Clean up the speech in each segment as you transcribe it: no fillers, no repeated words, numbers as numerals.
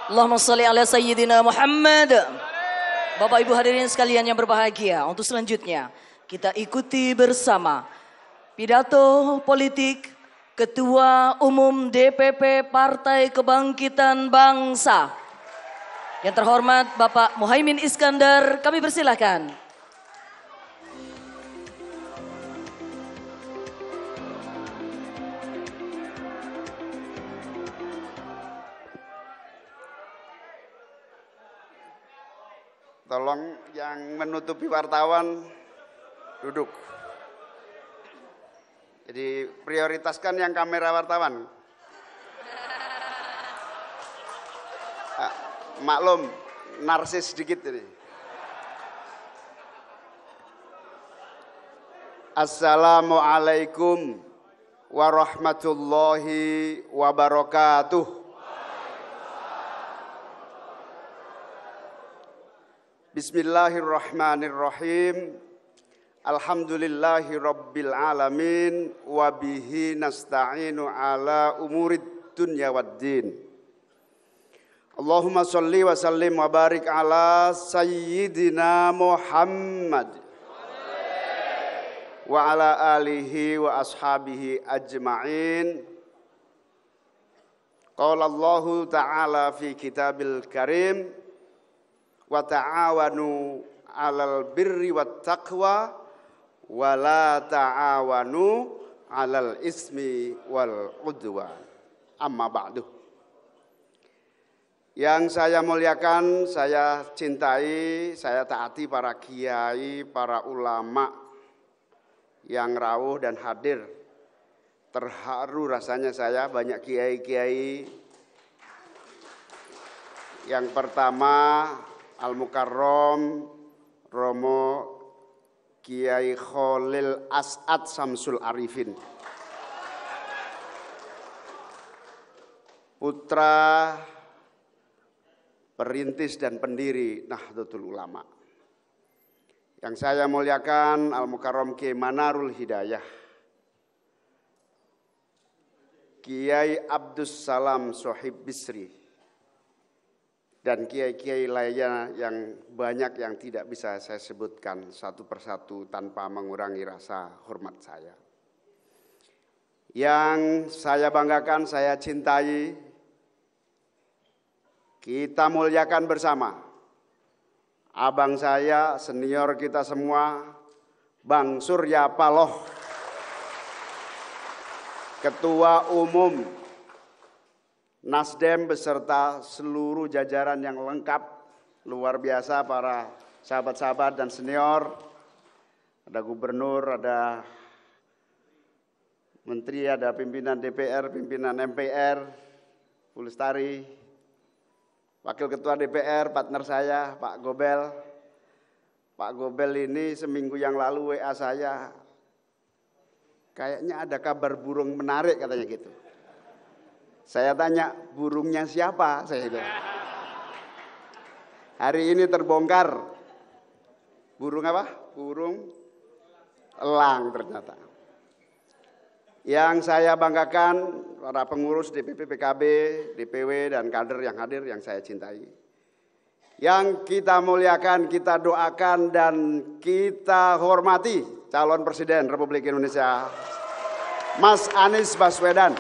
Allahumma sholli ala sayyidina Muhammad. Bapak Ibu hadirin sekalian yang berbahagia, untuk selanjutnya kita ikuti bersama pidato politik Ketua Umum DPP Partai Kebangkitan Bangsa. Yang terhormat Bapak Muhaimin Iskandar, kami persilahkan. Tolong yang menutupi wartawan duduk. Jadi prioritaskan yang kamera wartawan. Maklum, narsis sedikit ini. Assalamualaikum warahmatullahi wabarakatuh. Bismillahirrahmanirrahim. Alhamdulillahi rabbil alamin. Wabihi nasta'inu ala umurid dunya waddin. Allahumma salli wa sallim wa barik ala sayyidina Muhammad wa ala alihi wa ashabihi ajma'in. Qala Allahu ta'ala fi kitabil karim, wa ta'awanu 'alal birri wat taqwa wa la ta'awanu 'alal ismi wal 'udwan. Amma ba'du. Yang saya muliakan, saya cintai, saya taati para kiai, para ulama yang rawuh dan hadir. Terharu rasanya saya, banyak kiai-kiai. Yang pertama Al-Mukarram Romo Kiai Khalil As'ad Samsul Arifin, putra perintis dan pendiri Nahdlatul Ulama. Yang saya muliakan Al-Mukarram Kiai Manarul Hidayah, Kiai Abdus Salam Sohib Bisri, dan kiai-kiai lainnya yang banyak yang tidak bisa saya sebutkan satu persatu tanpa mengurangi rasa hormat saya. Yang saya banggakan, saya cintai, kita muliakan bersama. Abang saya, senior kita semua, Bang Surya Paloh, Ketua Umum Nasdem beserta seluruh jajaran yang lengkap, luar biasa para sahabat-sahabat dan senior. Ada gubernur, ada menteri, ada pimpinan DPR, pimpinan MPR, Bu Lestari, wakil ketua DPR, partner saya, Pak Gobel. Pak Gobel ini seminggu yang lalu WA saya, kayaknya ada kabar burung menarik katanya gitu. Saya tanya, burungnya siapa? Saya bilang. Hari ini terbongkar. Burung apa? Burung elang ternyata. Yang saya banggakan, para pengurus DPP PKB, DPW, dan kader yang hadir yang saya cintai. Yang kita muliakan, kita doakan, dan kita hormati calon Presiden Republik Indonesia, Mas Anies Baswedan.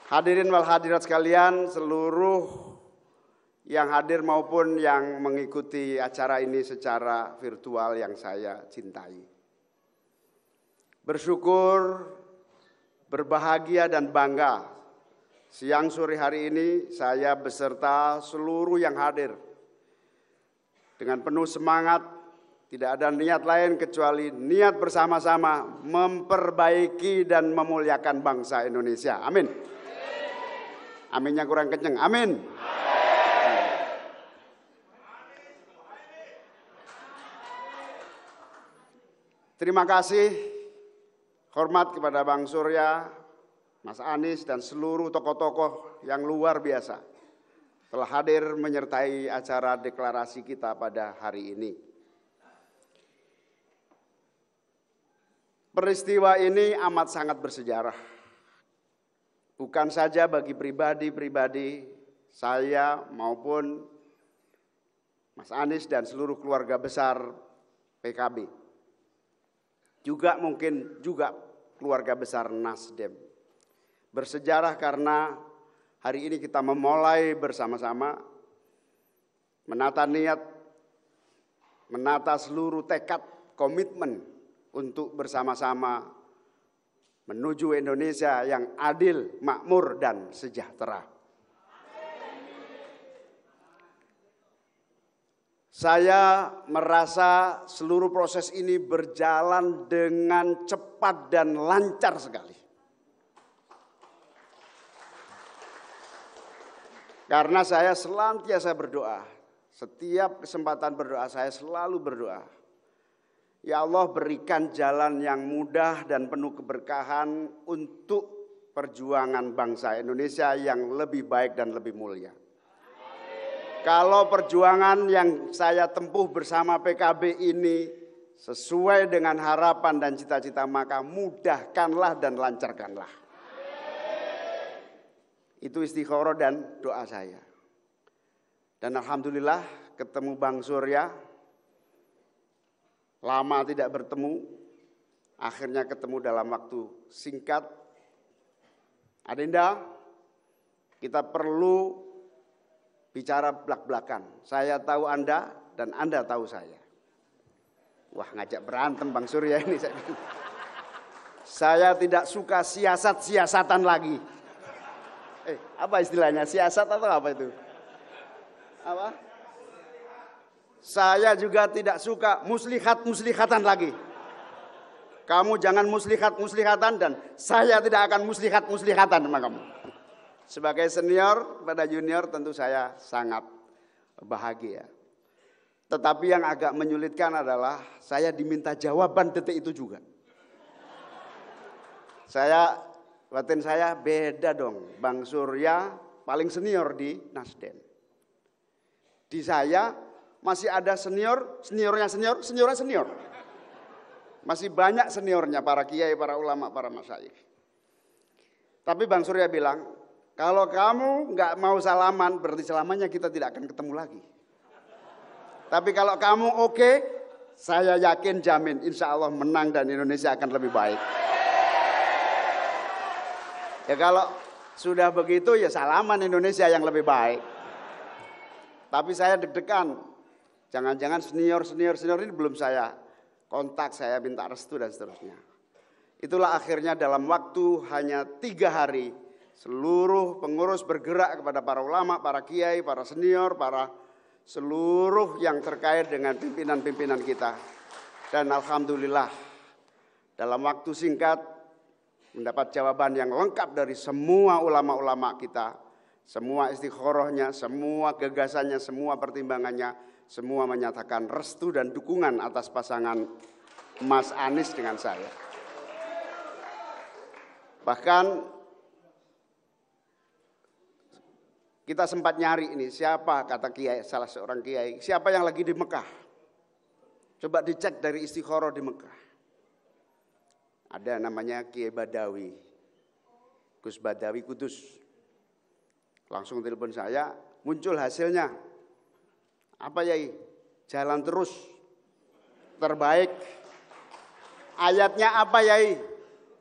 Hadirin wal hadirat sekalian, seluruh yang hadir maupun yang mengikuti acara ini secara virtual yang saya cintai. Bersyukur, berbahagia dan bangga, siang sore hari ini saya beserta seluruh yang hadir dengan penuh semangat, tidak ada niat lain kecuali niat bersama-sama memperbaiki dan memuliakan bangsa Indonesia. Amin. Aminnya kurang kenceng. Amin. Terima kasih, hormat kepada Bang Surya, Mas Anies, dan seluruh tokoh-tokoh yang luar biasa telah hadir menyertai acara deklarasi kita pada hari ini. Peristiwa ini amat sangat bersejarah. bukan saja bagi pribadi-pribadi saya maupun Mas Anies dan seluruh keluarga besar PKB. Juga mungkin juga keluarga besar Nasdem. Bersejarah karena hari ini kita memulai bersama-sama menata niat, menata seluruh tekad, komitmen untuk bersama-sama menuju Indonesia yang adil, makmur, dan sejahtera. Saya merasa seluruh proses ini berjalan dengan cepat dan lancar sekali. Karena saya senantiasa berdoa, setiap kesempatan berdoa saya selalu berdoa. Ya Allah, berikan jalan yang mudah dan penuh keberkahan untuk perjuangan bangsa Indonesia yang lebih baik dan lebih mulia. Kalau perjuangan yang saya tempuh bersama PKB ini sesuai dengan harapan dan cita-cita, maka mudahkanlah dan lancarkanlah. Itu istikharah dan doa saya. Dan alhamdulillah ketemu Bang Surya, lama tidak bertemu, akhirnya ketemu dalam waktu singkat. Adinda, kita perlu bicara belak-belakan. Saya tahu Anda dan Anda tahu saya. Wah, ngajak berantem Bang Surya ini. Saya tidak suka siasat-siasatan lagi. Apa istilahnya? Siasat atau apa itu? Apa? Saya juga tidak suka muslihat-muslihatan lagi. Kamu jangan muslihat-muslihatan dan saya tidak akan muslihat-muslihatan sama kamu. Sebagai senior pada junior tentu saya sangat bahagia. Tetapi yang agak menyulitkan adalah saya diminta jawaban detik itu juga. Batin saya beda dong. Bang Surya paling senior di Nasdem. Di saya masih ada seniornya senior. Masih banyak seniornya, para kiai, para ulama, para masyayikh. Tapi Bang Surya bilang, kalau kamu nggak mau salaman, berarti selamanya kita tidak akan ketemu lagi. Tapi kalau kamu oke, saya yakin jamin insya Allah menang dan Indonesia akan lebih baik. Ya kalau sudah begitu ya salaman Indonesia yang lebih baik. Tapi saya deg-degan, jangan-jangan senior ini belum saya kontak, saya minta restu dan seterusnya. Itulah akhirnya dalam waktu hanya 3 hari, seluruh pengurus bergerak kepada para ulama, para kiai, para senior, para seluruh yang terkait dengan pimpinan-pimpinan kita. Dan alhamdulillah dalam waktu singkat mendapat jawaban yang lengkap dari semua ulama-ulama kita. Semua istikharahnya, semua gagasannya, semua pertimbangannya, semua menyatakan restu dan dukungan atas pasangan Mas Anies dengan saya. Bahkan kita sempat nyari ini, siapa kata kiai, salah seorang kiai, siapa yang lagi di Mekah. Coba dicek dari istikharah di Mekah. Ada namanya Kiai Badawi, Gus Badawi Kudus. Langsung telepon saya, muncul hasilnya. Apa yai? Jalan terus, terbaik. Ayatnya apa yai?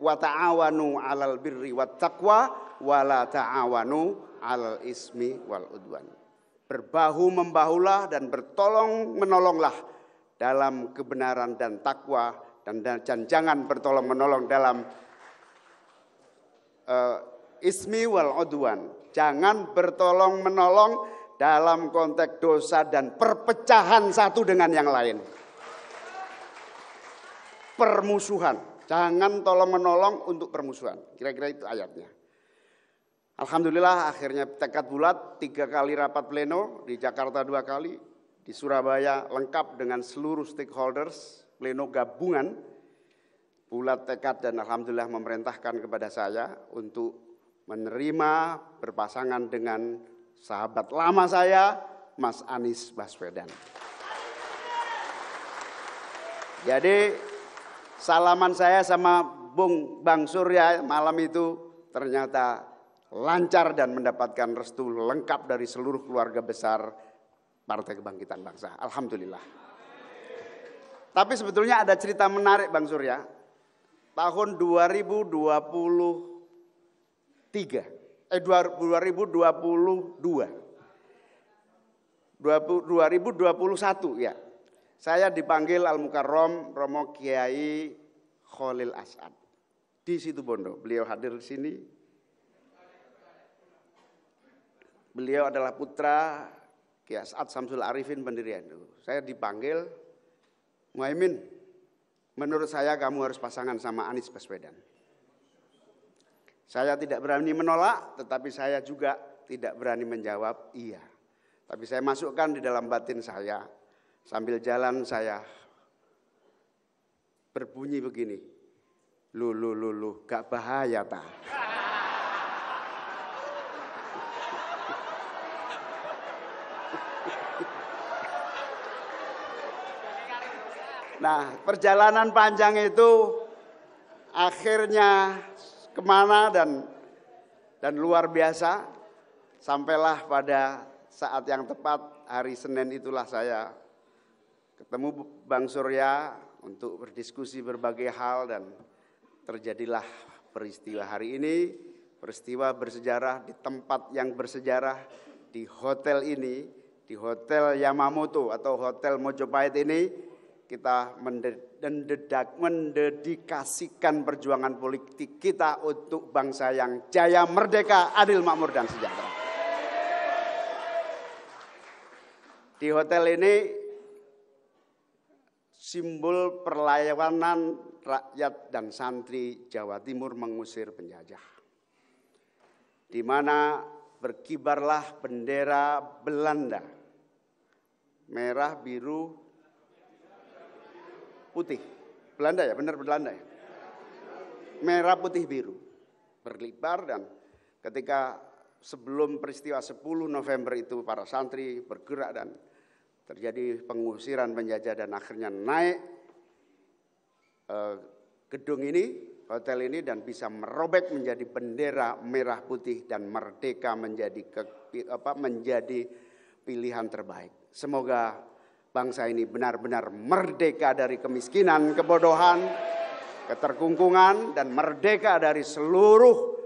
Wa ta'awanu 'alal birri wat taqwa wa la ta'awanu 'alal ismi wal udwan. Berbahu membahulah dan bertolong menolonglah dalam kebenaran dan takwa, dan jangan bertolong menolong dalam ismi wal udwan. Jangan bertolong menolong dalam konteks dosa dan perpecahan satu dengan yang lain. Permusuhan. Jangan tolong menolong untuk permusuhan. Kira-kira itu ayatnya. Alhamdulillah akhirnya tekad bulat, 3 kali rapat pleno, di Jakarta 2 kali, di Surabaya lengkap dengan seluruh stakeholders, pleno gabungan, bulat tekad dan alhamdulillah memerintahkan kepada saya untuk menerima berpasangan dengan sahabat lama saya, Mas Anies Baswedan. Jadi salaman saya sama Bang Surya malam itu ternyata lancar dan mendapatkan restu lengkap dari seluruh keluarga besar Partai Kebangkitan Bangsa. Alhamdulillah. Tapi sebetulnya ada cerita menarik Bang Surya. Tahun 2022, ya. Saya dipanggil Al Mukarrom Romo Kiai Khalil As'ad di Situbondo. Beliau hadir di sini. Beliau adalah putra Kiai As'ad Samsul Arifin pendiri NU. Saya dipanggil, Muhaimin, menurut saya kamu harus pasangan sama Anies Baswedan. Saya tidak berani menolak, tetapi saya juga tidak berani menjawab iya. Tapi saya masukkan di dalam batin saya, sambil jalan saya berbunyi begini, lu, gak bahaya ta? Nah, perjalanan panjang itu akhirnya kemana dan luar biasa, sampailah pada saat yang tepat hari Senin itulah saya ketemu Bang Surya untuk berdiskusi berbagai hal dan terjadilah peristiwa hari ini, peristiwa bersejarah di tempat yang bersejarah, di hotel ini, di Hotel Yamamoto atau Hotel Mojopahit ini. Kita mendedikasikan perjuangan politik kita untuk bangsa yang jaya, merdeka, adil, makmur, dan sejahtera. Di hotel ini simbol perlawanan rakyat dan santri Jawa Timur mengusir penjajah. Di mana berkibarlah bendera Belanda, merah, biru, putih. Belanda ya, benar Belanda ya. Merah, putih, biru. Berkibar dan ketika sebelum peristiwa 10 November itu para santri bergerak dan terjadi pengusiran penjajah dan akhirnya naik gedung ini, hotel ini dan bisa merobek menjadi bendera merah putih dan merdeka menjadi pilihan terbaik. Semoga bangsa ini benar-benar merdeka dari kemiskinan, kebodohan, keterkungkungan, dan merdeka dari seluruh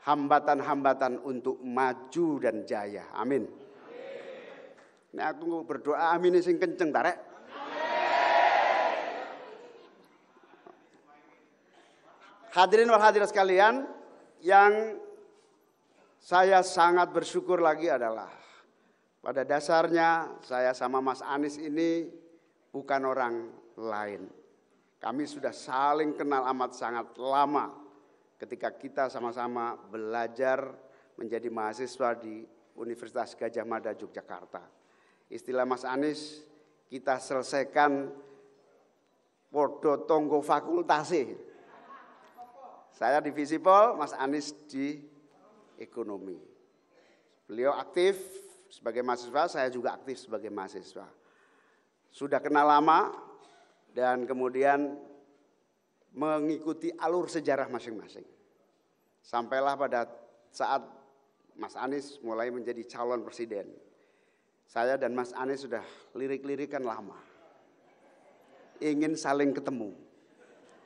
hambatan-hambatan untuk maju dan jaya. Amin. Ini aku berdoa amin sing kenceng tarek. Hadirin wal hadirat sekalian, yang saya sangat bersyukur lagi adalah pada dasarnya saya sama Mas Anies ini bukan orang lain. Kami sudah saling kenal amat sangat lama ketika kita sama-sama belajar menjadi mahasiswa di Universitas Gadjah Mada Yogyakarta. Istilah Mas Anies, kita selesaikan podo tonggo fakultasi. Saya di Visipol, Mas Anies di ekonomi. Beliau aktif sebagai mahasiswa, saya juga aktif sebagai mahasiswa. Sudah kenal lama dan kemudian mengikuti alur sejarah masing-masing. Sampailah pada saat Mas Anies mulai menjadi calon presiden. Saya dan Mas Anies sudah lirik-lirikan lama. Ingin saling ketemu.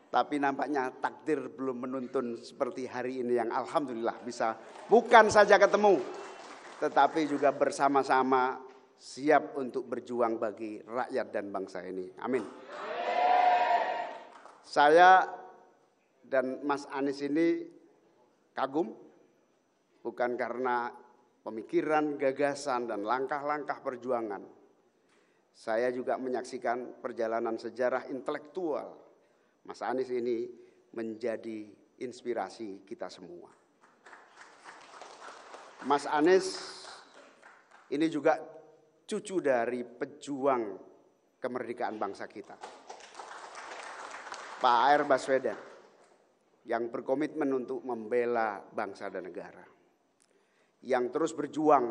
Tapi nampaknya takdir belum menuntun seperti hari ini yang alhamdulillah bisa bukan saja ketemu, tetapi juga bersama-sama siap untuk berjuang bagi rakyat dan bangsa ini. Amin. Saya dan Mas Anies ini kagum, bukan karena pemikiran, gagasan, dan langkah-langkah perjuangan. Saya juga menyaksikan perjalanan sejarah intelektual. Mas Anies ini menjadi inspirasi kita semua. Mas Anies ini juga cucu dari pejuang kemerdekaan bangsa kita, Pak A.R. Baswedan, yang berkomitmen untuk membela bangsa dan negara, yang terus berjuang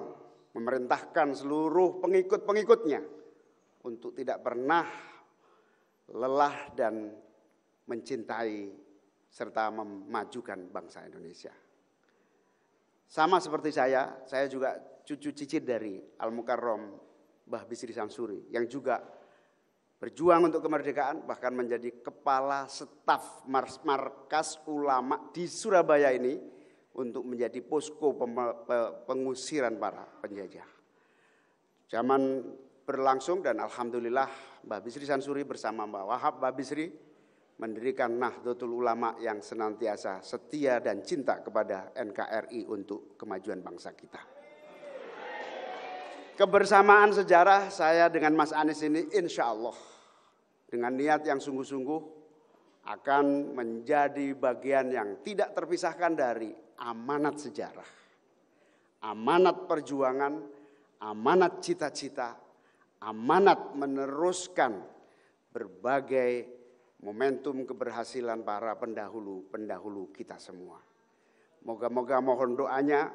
memerintahkan seluruh pengikut-pengikutnya untuk tidak pernah lelah dan mencintai serta memajukan bangsa Indonesia. sama seperti saya juga cucu cicit dari Al-Mukarram Mbah Bisri Samsuri yang juga berjuang untuk kemerdekaan, bahkan menjadi kepala staf markas ulama di Surabaya ini untuk menjadi posko pengusiran para penjajah. Zaman berlangsung dan alhamdulillah Mbah Bisri Samsuri bersama Mbah Wahab Mbah Bisri mendirikan Nahdlatul Ulama yang senantiasa setia dan cinta kepada NKRI untuk kemajuan bangsa kita. Kebersamaan sejarah saya dengan Mas Anies ini insya Allah dengan niat yang sungguh-sungguh akan menjadi bagian yang tidak terpisahkan dari amanat sejarah, amanat perjuangan, amanat cita-cita, amanat meneruskan berbagai momentum keberhasilan para pendahulu kita semua. Moga-moga mohon doanya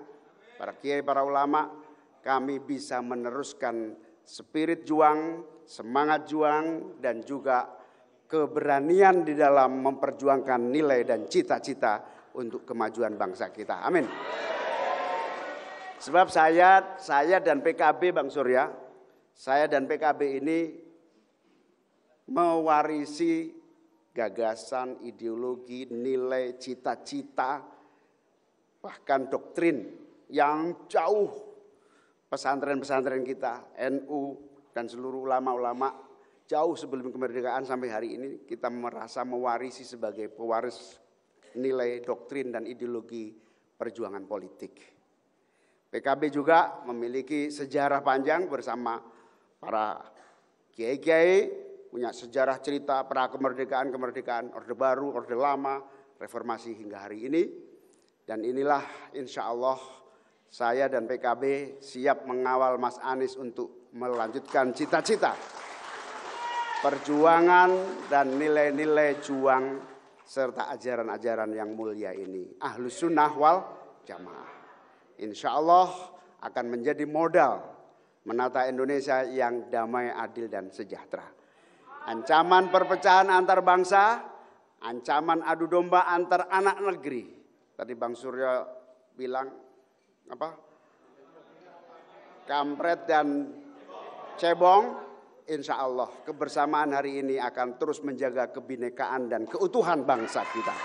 para kiai, para ulama, kami bisa meneruskan spirit juang, semangat juang, dan juga keberanian di dalam memperjuangkan nilai dan cita-cita untuk kemajuan bangsa kita. Amin. Sebab saya dan PKB Bang Surya, saya dan PKB ini mewarisi gagasan, ideologi, nilai, cita-cita, bahkan doktrin yang jauh pesantren-pesantren kita, NU dan seluruh ulama-ulama jauh sebelum kemerdekaan sampai hari ini kita merasa mewarisi sebagai pewaris nilai, doktrin dan ideologi perjuangan politik. PKB juga memiliki sejarah panjang bersama para kiai-kiai, punya sejarah cerita pra kemerdekaan, Orde Baru, Orde Lama, reformasi hingga hari ini. Dan inilah insya Allah saya dan PKB siap mengawal Mas Anies untuk melanjutkan cita-cita, perjuangan dan nilai-nilai juang serta ajaran-ajaran yang mulia ini. Ahlus Sunnah wal Jamaah. Insya Allah akan menjadi modal menata Indonesia yang damai, adil dan sejahtera. Ancaman perpecahan antar bangsa, ancaman adu domba antar anak negeri. Tadi Bang Surya bilang apa? Kampret dan cebong. Insya Allah kebersamaan hari ini akan terus menjaga kebinekaan dan keutuhan bangsa kita.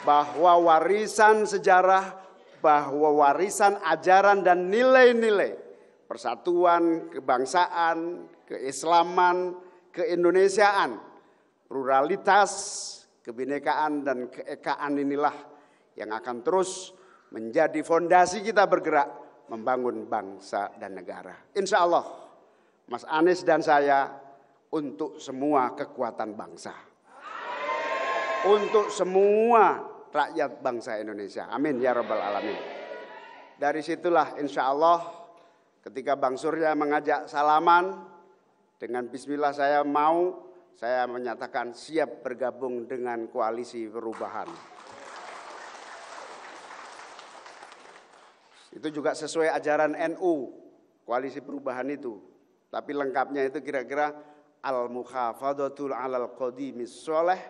Bahwa warisan sejarah, bahwa warisan ajaran dan nilai-nilai persatuan, kebangsaan, keislaman, keindonesiaan, pluralitas, kebinekaan dan keekaan inilah yang akan terus menjadi fondasi kita bergerak membangun bangsa dan negara. Insya Allah Mas Anies dan saya untuk semua kekuatan bangsa, untuk semua rakyat bangsa Indonesia. Amin ya rabbal alamin. Dari situlah insya Allah ketika Bang Surya mengajak salaman, dengan bismillah saya menyatakan siap bergabung dengan koalisi perubahan. Itu juga sesuai ajaran NU, koalisi perubahan itu. Tapi lengkapnya itu kira-kira al-mukhafadatul alal qadimis sholeh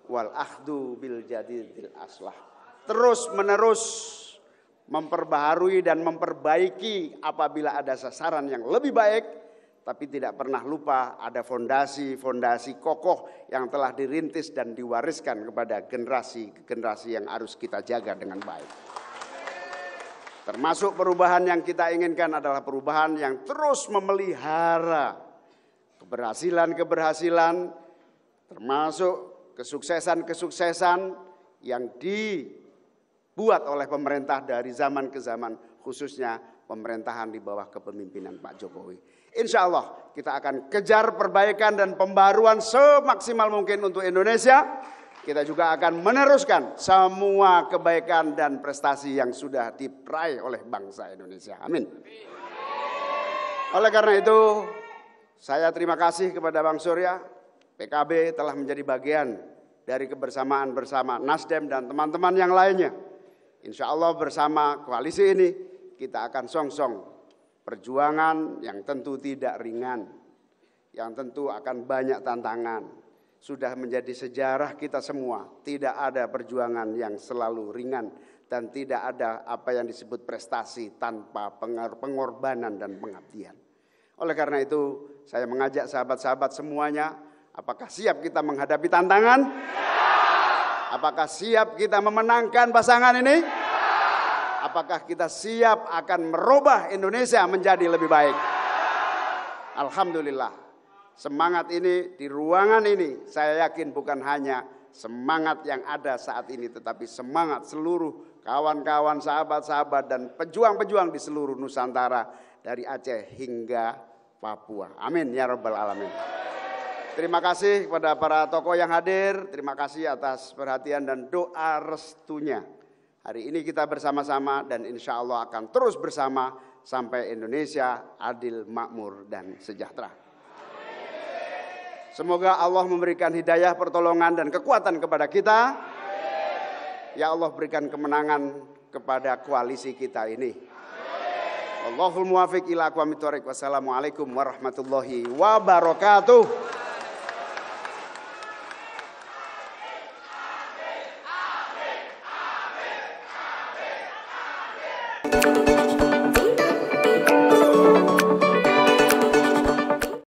wal akhdu bil jadidil aslah. Terus menerus memperbaharui dan memperbaiki apabila ada sasaran yang lebih baik, tapi tidak pernah lupa ada fondasi-fondasi kokoh yang telah dirintis dan diwariskan kepada generasi yang harus kita jaga dengan baik. Termasuk perubahan yang kita inginkan adalah perubahan yang terus memelihara keberhasilan-keberhasilan, termasuk kesuksesan-kesuksesan yang dibuat oleh pemerintah dari zaman ke zaman, khususnya pemerintahan di bawah kepemimpinan Pak Jokowi. Insya Allah kita akan kejar perbaikan dan pembaruan semaksimal mungkin untuk Indonesia. Kita juga akan meneruskan semua kebaikan dan prestasi yang sudah diraih oleh bangsa Indonesia. Amin. Oleh karena itu, saya terima kasih kepada Bang Surya. PKB telah menjadi bagian dari kebersamaan bersama Nasdem dan teman-teman yang lainnya. Insya Allah bersama koalisi ini kita akan song-song perjuangan yang tentu tidak ringan, yang tentu akan banyak tantangan. Sudah menjadi sejarah kita semua, tidak ada perjuangan yang selalu ringan dan tidak ada apa yang disebut prestasi tanpa pengorbanan dan pengabdian. Oleh karena itu, saya mengajak sahabat-sahabat semuanya, apakah siap kita menghadapi tantangan? Apakah siap kita memenangkan pasangan ini? Apakah kita siap akan merubah Indonesia menjadi lebih baik? Alhamdulillah, semangat ini di ruangan ini saya yakin bukan hanya semangat yang ada saat ini, tetapi semangat seluruh kawan-kawan, sahabat-sahabat, dan pejuang-pejuang di seluruh Nusantara dari Aceh hingga Papua. Amin ya rabbal alamin. Terima kasih kepada para tokoh yang hadir, terima kasih atas perhatian dan doa restunya. Hari ini kita bersama-sama dan insya Allah akan terus bersama sampai Indonesia adil, makmur, dan sejahtera. Semoga Allah memberikan hidayah, pertolongan, dan kekuatan kepada kita. Ya Allah, berikan kemenangan kepada koalisi kita ini. Allahul muwafiq ila aqwamit thoriq. Wassalamualaikum warahmatullahi wabarakatuh.